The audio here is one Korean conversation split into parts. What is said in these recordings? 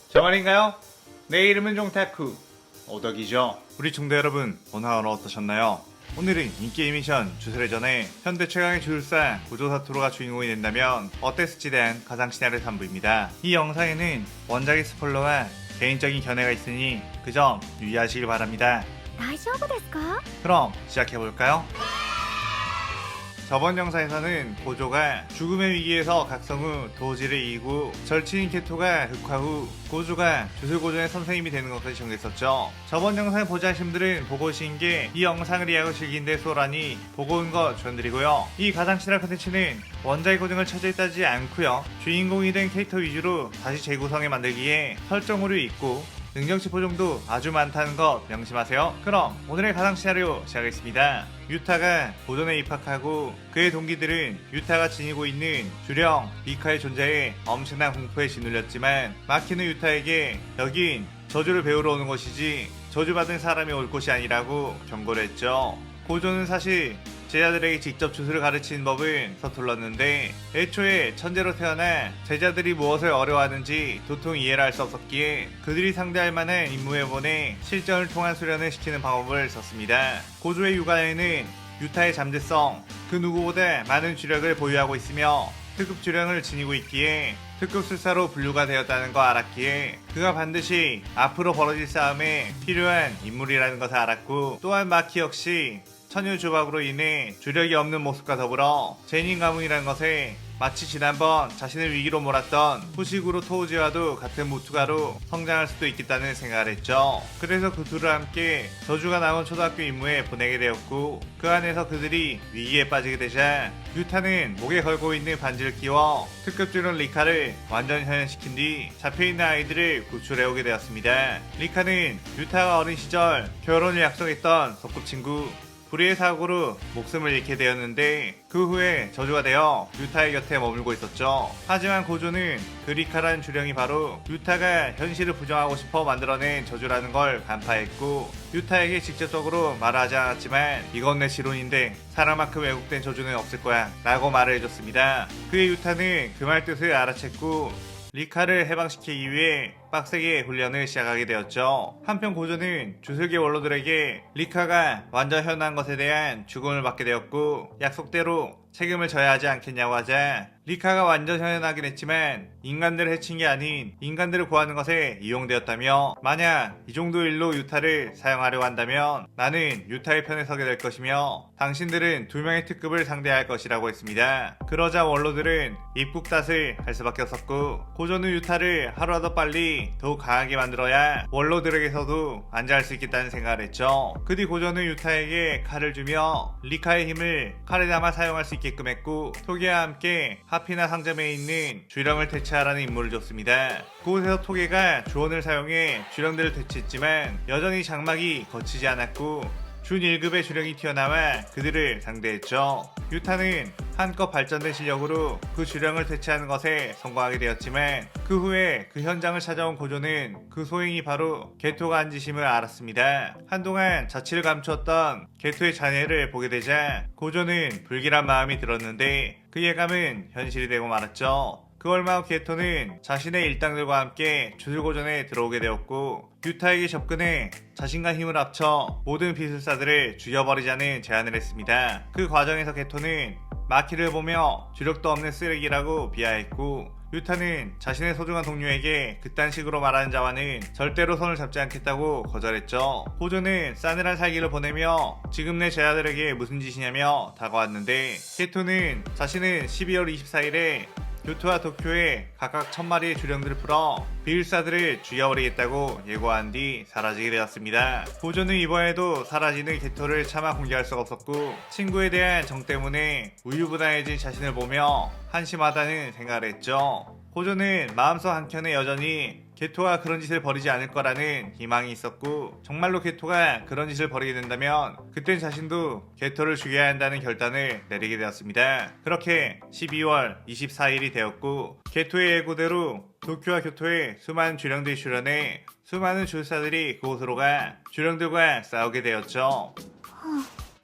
정원인가요? 내 이름은 종타쿠 오덕이죠. 우리 중대 여러분, 오늘 하루 어떠셨나요? 오늘은 인게임 미션 주술회전에 현대 최강의 주술사 고조사토루가 주인공이 된다면 어땠을지 대한 가상 시나리오 3부입니다. 이 영상에는 원작의 스포일러와 개인적인 견해가 있으니 그 점 유의하시길 바랍니다. 大丈夫ですか? 그럼 시작해볼까요? 저번 영상에서는 고조가 죽음의 위기에서 각성 후 도지를 이기고 절친인 게토가 흑화 후 고조가 주술고전의 선생님이 되는 것까지 정했었죠. 저번 영상을 보지 않으신 분들은 보고 오신 게 이 영상을 이해하고 즐긴데 수월하니 보고 온 거 추천드리고요. 이 가상 실화 컨텐츠는 원작의 고증을 차지에 따지지 않고요, 주인공이 된 캐릭터 위주로 다시 재구성해 만들기에 설정오류 있고 능력치 보정도 아주 많다는 것 명심하세요. 그럼 오늘의 가상 시나리오 시작하겠습니다. 유타가 고전에 입학하고 그의 동기들은 유타가 지니고 있는 주령 리카의 존재에 엄청난 공포에 짓눌렸지만 마키는 유타에게 여긴 저주를 배우러 오는 곳이지 저주받은 사람이 올 곳이 아니라고 경고를 했죠. 고조는 사실 제자들에게 직접 주술을 가르치는 법은 서툴렀는데 애초에 천재로 태어나 제자들이 무엇을 어려워하는지 도통 이해를 할 수 없었기에 그들이 상대할 만한 임무에 보내 실전을 통한 수련을 시키는 방법을 썼습니다. 고조의 육아에는 유타의 잠재성, 그 누구보다 많은 주력을 보유하고 있으며 특급 주령을 지니고 있기에 특급 술사로 분류가 되었다는 거 알았기에 그가 반드시 앞으로 벌어질 싸움에 필요한 인물이라는 것을 알았고, 또한 마키 역시 천유 조박으로 인해 주력이 없는 모습과 더불어 제닌 가문이라는 것에 마치 지난번 자신을 위기로 몰았던 후식으로 토우지와도 같은 무투가로 성장할 수도 있겠다는 생각을 했죠. 그래서 그 둘을 함께 저주가 나온 초등학교 임무에 보내게 되었고, 그 안에서 그들이 위기에 빠지게 되자 유타는 목에 걸고 있는 반지를 끼워 특급 주령 리카를 완전 현현시킨 뒤 잡혀있는 아이들을 구출해오게 되었습니다. 리카는 유타가 어린 시절 결혼을 약속했던 소꿉친구 불의의 사고로 목숨을 잃게 되었는데 그 후에 저주가 되어 유타의 곁에 머물고 있었죠. 하지만 고조는 그 리카라는 주령이 바로 유타가 현실을 부정하고 싶어 만들어낸 저주라는 걸 간파했고, 유타에게 직접적으로 말을 하지 않았지만 이건 내 지론인데 사람만큼 왜곡된 저주는 없을 거야 라고 말을 해줬습니다. 그의 유타는 그 말 뜻을 알아챘고 리카를 해방시키기 위해 빡세게 훈련을 시작하게 되었죠. 한편 고조는 주술계 원로들에게 리카가 완전 현한 것에 대한 죽음을 받게 되었고 약속대로 책임을 져야 하지 않겠냐고 하자 리카가 완전 현현하긴 했지만 인간들을 해친 게 아닌 인간들을 구하는 것에 이용되었다며, 만약 이 정도 일로 유타를 사용하려고 한다면 나는 유타의 편에 서게 될 것이며 당신들은 2명의 특급을 상대할 것이라고 했습니다. 그러자 원로들은 입국 탓을 할 수밖에 없었고, 고조는 유타를 하루라도 빨리 더욱 강하게 만들어야 원로들에게서도 안전할 수 있겠다는 생각을 했죠. 그 뒤 고조는 유타에게 칼을 주며 리카의 힘을 칼에 담아 사용할 수 있게끔 했고, 토게와 함께 하피나 상점에 있는 주령을 퇴치하라는 임무를 줬습니다. 그곳에서 토게가 주원을 사용해 주령들을 퇴치했지만 여전히 장막이 거치지 않았고 준 1급의 주령이 튀어나와 그들을 상대했죠. 유타는 한껏 발전된 실력으로 그 주령을 퇴치하는 것에 성공하게 되었지만 그 후에 그 현장을 찾아온 고조는 그 소행이 바로 게토가 한 짓임을 알았습니다. 한동안 자취를 감추었던 게토의 자네를 보게 되자 고조는 불길한 마음이 들었는데 그 예감은 현실이 되고 말았죠. 그 얼마 후 게토는 자신의 일당들과 함께 주술고전에 들어오게 되었고 유타에게 접근해 자신과 힘을 합쳐 모든 비술사들을 죽여버리자는 제안을 했습니다. 그 과정에서 게토는 마키를 보며 주력도 없는 쓰레기라고 비하했고, 유타는 자신의 소중한 동료에게 그딴 식으로 말하는 자와는 절대로 손을 잡지 않겠다고 거절했죠. 고조는 싸늘한 살기를 보내며 지금 내 제자들에게 무슨 짓이냐며 다가왔는데 게토는 자신은 12월 24일에 교토와 도쿄에 각각 1000마리의 주령들을 풀어 비율사들을 죽여버리겠다고 예고한 뒤 사라지게 되었습니다. 고조는 이번에도 사라지는 게토를 차마 공개할 수가 없었고 친구에 대한 정 때문에 우유부단해진 자신을 보며 한심하다는 생각을 했죠. 고조는 마음속 한켠에 여전히 게토가 그런 짓을 벌이지 않을 거라는 희망이 있었고, 정말로 게토가 그런 짓을 벌이게 된다면 그땐 자신도 게토를 죽여야 한다는 결단을 내리게 되었습니다. 그렇게 12월 24일이 되었고 게토의 예고대로 도쿄와 교토에 수많은 주령들이 출연해 수많은 주술사들이 그곳으로 가 주령들과 싸우게 되었죠.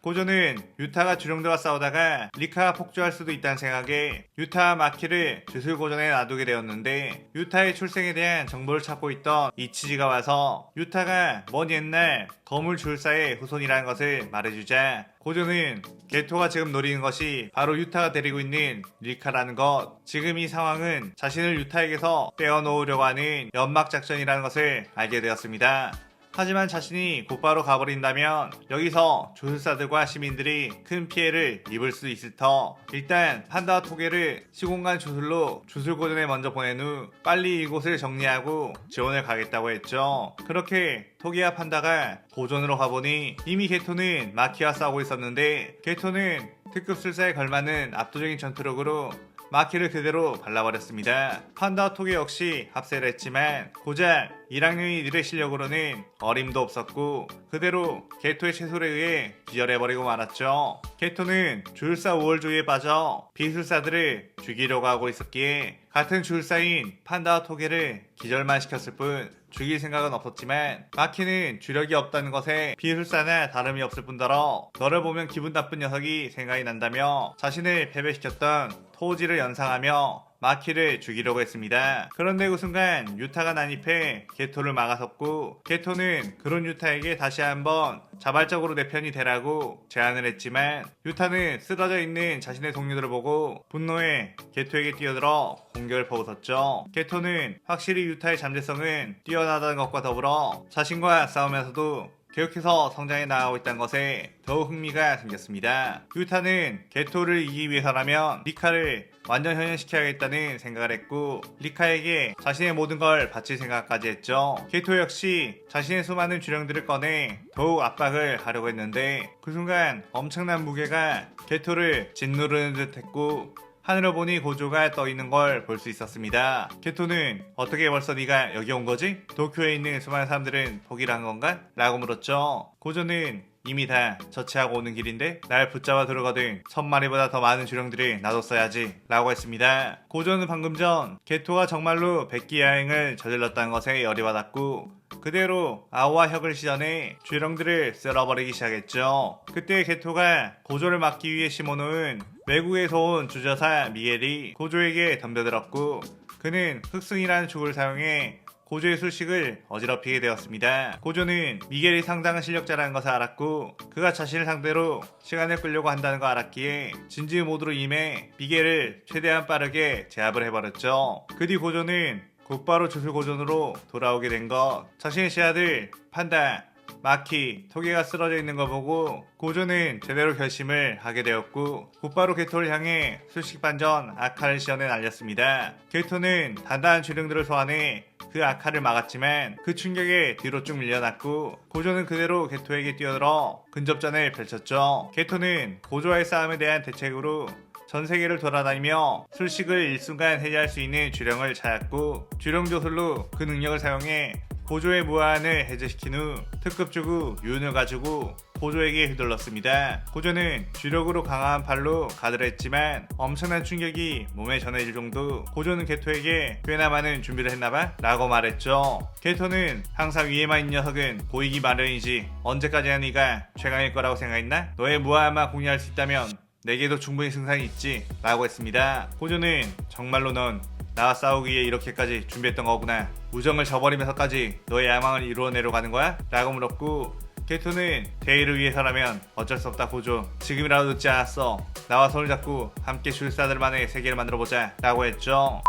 고조는 유타가 주령들과 싸우다가 리카가 폭주할 수도 있다는 생각에 유타와 마키를 주술고전에 놔두게 되었는데, 유타의 출생에 대한 정보를 찾고 있던 이치지가 와서 유타가 먼 옛날 거물 주술사의 후손이라는 것을 말해주자 고조는 게토가 지금 노리는 것이 바로 유타가 데리고 있는 리카라는 것, 지금 이 상황은 자신을 유타에게서 떼어놓으려고 하는 연막작전이라는 것을 알게 되었습니다. 하지만 자신이 곧바로 가버린다면 여기서 주술사들과 시민들이 큰 피해를 입을 수 있을 터 일단 판다와 토게를 시공간 주술로 주술고전에 먼저 보낸 후 빨리 이곳을 정리하고 지원을 가겠다고 했죠. 그렇게 토게와 판다가 고전으로 가보니 이미 게토는 마키와 싸우고 있었는데, 게토는 특급 술사에 걸맞는 압도적인 전투력으로 마키를 그대로 발라버렸습니다. 판다와 토게 역시 합세를 했지만 고작 1학년이 이들의 실력으로는 어림도 없었고 그대로 게토의 채소에 의해 기절해버리고 말았죠. 게토는 주술사 우월주의에 빠져 비술사들을 죽이려고 하고 있었기에 같은 주술사인 판다와 토게를 기절만 시켰을 뿐 죽일 생각은 없었지만, 마키는 주력이 없다는 것에 비술사나 다름이 없을 뿐더러 너를 보면 기분 나쁜 녀석이 생각이 난다며 자신을 패배시켰던 토우지를 연상하며 마키를 죽이려고 했습니다. 그런데 그 순간 유타가 난입해 게토를 막아섰고, 게토는 그런 유타에게 다시 한번 자발적으로 내 편이 되라고 제안을 했지만 유타는 쓰러져 있는 자신의 동료들을 보고 분노해 게토에게 뛰어들어 공격을 퍼붓었죠. 게토는 확실히 유타의 잠재성은 뛰어나다는 것과 더불어 자신과 싸우면서도 계속해서 성장해 나가고 있다는 것에 더욱 흥미가 생겼습니다. 유타는 게토를 이기기 위해서라면 리카를 완전 현현시켜야겠다는 생각을 했고, 리카에게 자신의 모든 걸 바칠 생각까지 했죠. 게토 역시 자신의 수많은 주령들을 꺼내 더욱 압박을 하려고 했는데, 그 순간 엄청난 무게가 게토를 짓누르는 듯 했고 하늘을 보니 고조가 떠있는 걸 볼 수 있었습니다. 게토는 어떻게 벌써 네가 여기 온 거지? 도쿄에 있는 수많은 사람들은 포기를 한 건가? 라고 물었죠. 고조는 이미 다 처치하고 오는 길인데 날 붙잡아 들어가든 1000마리보다 더 많은 주령들이 놔뒀어야지 라고 했습니다. 고조는 방금 전 게토가 정말로 백기 야행을 저질렀다는 것에 열이 받았고 그대로 아오와 혁을 시전해 주령들을 쓸어버리기 시작했죠. 그때 게토가 고조를 막기 위해 심어놓은 외국에서 온 주저사 미겔이 고조에게 덤벼들었고, 그는 흑승이라는 죽을 사용해 고조의 술식을 어지럽히게 되었습니다. 고조는 미겔이 상당한 실력자라는 것을 알았고 그가 자신을 상대로 시간을 끌려고 한다는 걸 알았기에 진지 모드로 임해 미겔을 최대한 빠르게 제압을 해버렸죠. 그 뒤 고조는 곧바로 주술고전으로 돌아오게 된 것, 자신의 씨앗을 판다, 마키, 토게가 쓰러져 있는 걸 보고 고조는 제대로 결심을 하게 되었고 곧바로 게토를 향해 술식반전 아카를 시연해 날렸습니다. 게토는 단단한 주령들을 소환해 그 아카를 막았지만 그 충격에 뒤로 쭉 밀려났고 고조는 그대로 게토에게 뛰어들어 근접전을 펼쳤죠. 게토는 고조와의 싸움에 대한 대책으로 전 세계를 돌아다니며 술식을 일순간 해제할 수 있는 주령을 찾았고 주령 조술로 그 능력을 사용해 고조의 무한을 해제시킨 후 특급 주구 유운을 가지고 고조에게 휘둘렀습니다. 고조는 주력으로 강한 팔로 가드를 했지만 엄청난 충격이 몸에 전해질 정도 고조는 게토에게 꽤나 많은 준비를 했나봐? 라고 말했죠. 게토는 항상 위에만 있는 녀석은 보이기 마련이지 언제까지나 네가 최강일 거라고 생각했나? 너의 무한만 공유할 수 있다면 내게도 충분히 승산이 있지 라고 했습니다. 고조는 정말로 넌 나와 싸우기 위해 이렇게까지 준비했던 거구나. 우정을 저버리면서까지 너의 야망을 이루어내려 가는 거야? 라고 물었고 게토는 대의를 위해서라면 어쩔 수 없다 고조. 지금이라도 늦지 않았어. 나와 손을 잡고 함께 주술사들만의 세계를 만들어보자 라고 했죠.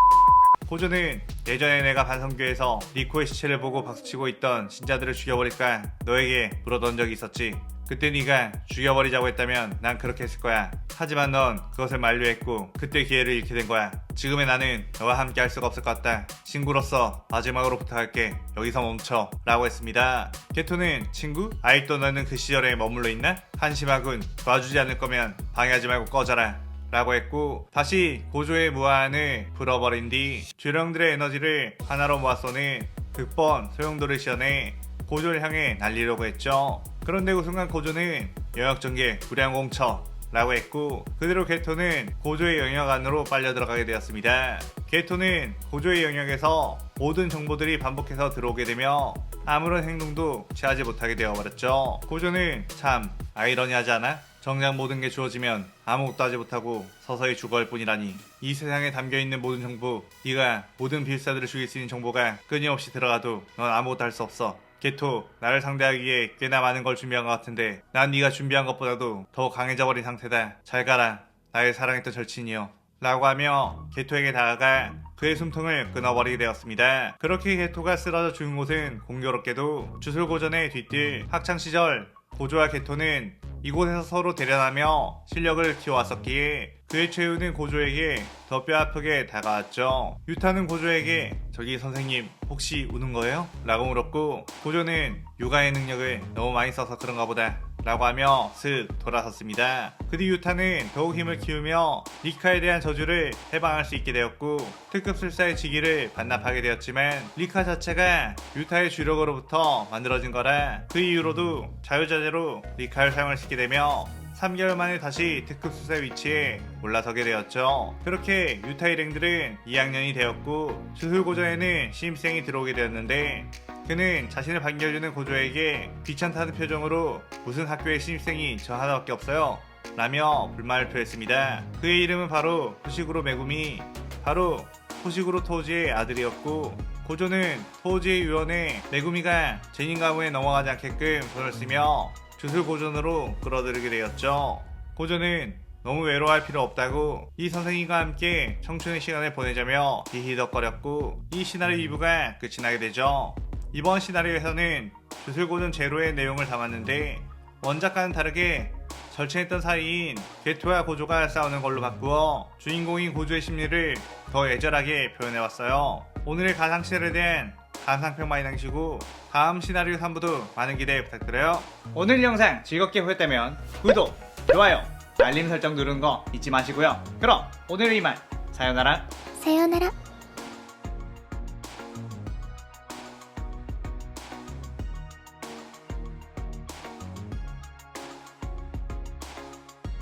고조는 예전에 내가 반성교에서 리코의 시체를 보고 박수치고 있던 신자들을 죽여버릴까 너에게 물어던 적이 있었지. 그때 네가 죽여버리자고 했다면 난 그렇게 했을 거야. 하지만 넌 그것을 만류했고 그때 기회를 잃게 된 거야. 지금의 나는 너와 함께 할 수가 없을 것 같다. 친구로서 마지막으로 부탁할게. 여기서 멈춰 라고 했습니다. 게토는 친구? 아직도 너는 그 시절에 머물러 있나? 한심하군. 도와주지 않을 거면 방해하지 말고 꺼져라 라고 했고 다시 고조의 무한을 불어버린 뒤 주령들의 에너지를 하나로 모아 쏘는 극번 소용돌이를 시연해 고조를 향해 날리려고 했죠. 그런데 그 순간 고조는 영역전개 불량공처 라고 했고 그대로 게토는 고조의 영역 안으로 빨려 들어가게 되었습니다. 게토는 고조의 영역에서 모든 정보들이 반복해서 들어오게 되며 아무런 행동도 취하지 못하게 되어버렸죠. 고조는 참 아이러니하지 않아? 정작 모든 게 주어지면 아무것도 하지 못하고 서서히 죽어갈 뿐이라니. 이 세상에 담겨있는 모든 정보, 네가 모든 빌사들을 죽일 수 있는 정보가 끊임없이 들어가도 넌 아무것도 할 수 없어. 게토, 나를 상대하기에 꽤나 많은 걸 준비한 것 같은데 난 네가 준비한 것보다도 더 강해져버린 상태다. 잘 가라, 나의 사랑했던 절친이여. 라고 하며 게토에게 다가가 그의 숨통을 끊어버리게 되었습니다. 그렇게 게토가 쓰러져 죽은 곳은 공교롭게도 주술고전에 뒤뜰 학창시절 고조와 게토는 이곳에서 서로 대련하며 실력을 키워왔었기에 그의 최후는 고조에게 더 뼈아프게 다가왔죠. 유타는 고조에게 저기 선생님 혹시 우는 거예요? 라고 물었고 고조는 육아의 능력을 너무 많이 써서 그런가 보다 라고 하며 슥 돌아섰습니다. 그 뒤 유타는 더욱 힘을 키우며 리카에 대한 저주를 해방할 수 있게 되었고 특급 술사의 직위를 반납하게 되었지만 리카 자체가 유타의 주력으로부터 만들어진 거라 그 이후로도 자유자재로 리카를 사용할 수 있게 되며 3개월 만에 다시 특급 수사 위치에 올라서게 되었죠. 그렇게 유타 일행들은 2학년이 되었고 주술고전에는 신입생이 들어오게 되었는데 그는 자신을 반겨주는 고조에게 귀찮다는 표정으로 무슨 학교의 신입생이 저 하나밖에 없어요 라며 불만을 표했습니다. 그의 이름은 바로 후시구로 메구미, 바로 후시구로 토우지의 아들이었고 고조는 토우지의 유언에 메구미가 제닌 가문에 넘어가지 않게끔 돈을 쓰며 주술고전으로 끌어들이게 되었죠. 고조는 너무 외로워할 필요 없다고 이 선생님과 함께 청춘의 시간을 보내자며 히히덕거렸고 이 시나리오 2부가 끝이 나게 되죠. 이번 시나리오에서는 주술고전 제로의 내용을 담았는데 원작과는 다르게 절친했던 사이인 게토와 고조가 싸우는 걸로 바꾸어 주인공인 고조의 심리를 더 애절하게 표현해왔어요. 오늘의 가상시나리오에 대한 감상평 많이 남기시고 다음 시나리오 3부도 많은 기대 부탁드려요. 오늘 영상 즐겁게 보셨다면 구독, 좋아요, 알림 설정 누르는 거 잊지 마시고요. 그럼 오늘은 이만 사요나라.さようなら。